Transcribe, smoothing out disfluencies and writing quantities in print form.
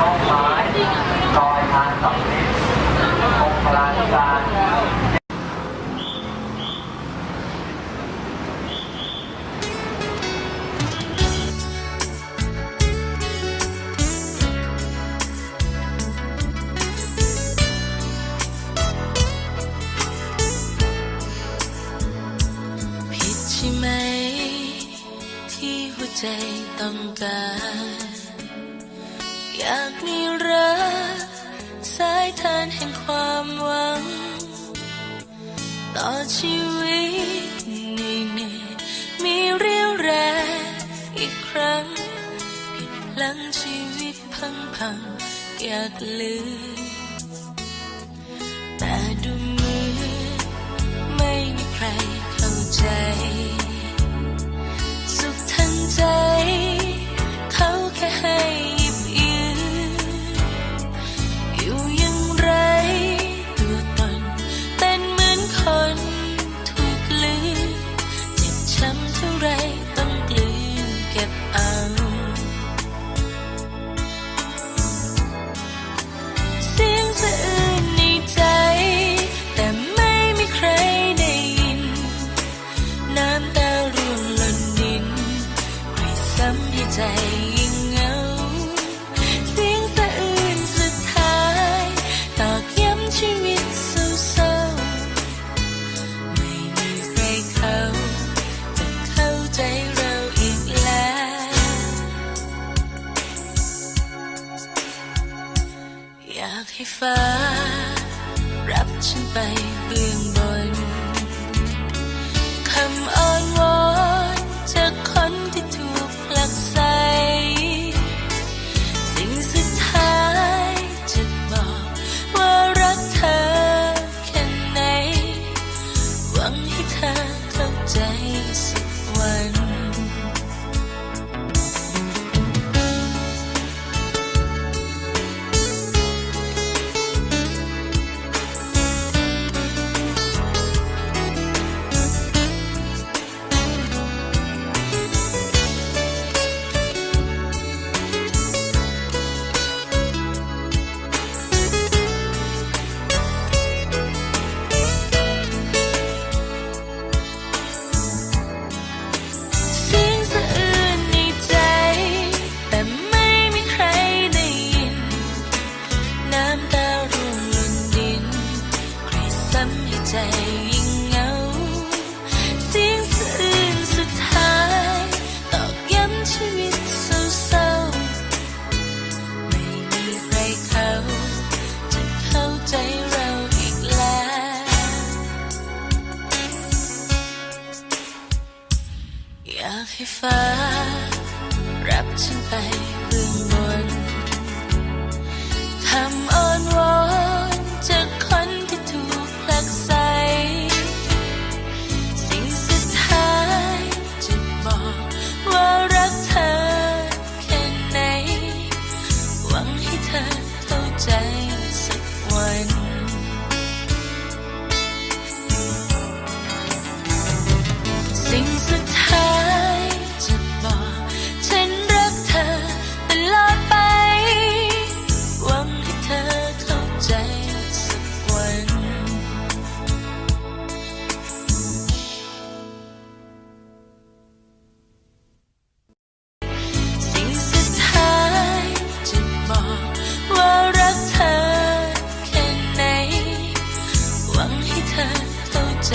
ต้นไม้ลอยทางสำลิดองค์พระธิการผิดใช่ไหมที่หัวใจต้องการอยากมีรักสายทานแห่งความหวังต่อชีวิตนี่มีเรี่ยวแรงอีกครั้งผิดพลังชีวิตพังอยากลืมแต่ดูเหมือนไม่มีใครเข้าใจสุขทั้งใจเขาแค่ให้หยิบยืมอยู่อย่างไรตัวตนเป็นเหมือนคนถูกลืมเจ็บช้ำเท่าไรต้องกลืนเก็บเอาเสียงสะอื้นในใจแต่ไม่มีใครได้ยินน้ำตาร่วงหล่นดินใครซ้ำให้ใจยิ่งเหงาเสียงสะอื้นสุดท้ายตอกย้ำชีวิตเศร้าๆไม่มีใครเขาจะเข้าใจเราอีกแล้วอยากให้ฟ้ารับฉันไปเบื้องบนคำอ้อนวอนจากคนที่ถูกผลักไสสิ่งสุดท้ายจะบอกว่ารักเธอแค่ไหนหวังให้เธอเข้าใจสักวันเสียงสะอื้นในใจแต่ไม่มีใครได้ยินน้ำตาร่วงหล่นดินใครซ้ำให้ใจยิ่งเหงาเสียงสะอื้นสุดท้ายตอกย้ำชีวิตเศร้าๆไม่มีใครเขาจะเข้าใจเราอีกแล้วอยากให้ฟ้ารับฉันไปเบื้องบนคำอ้อนวอนจากคนที่ถูกผลักไสสิ่งสุดท้ายจะบอกว่ารักเธอแค่ไหนหวังให้เธอเข้าใจสักวันสิ่งสุดท้ายจะบอกฉันรักเธอตลอดไปหวังให้เธอเข้าใจสักวันสิ่งสุดท้ายจะบอกว่ารักเธอแค่ไหนหวังให้เธอเข้าใจ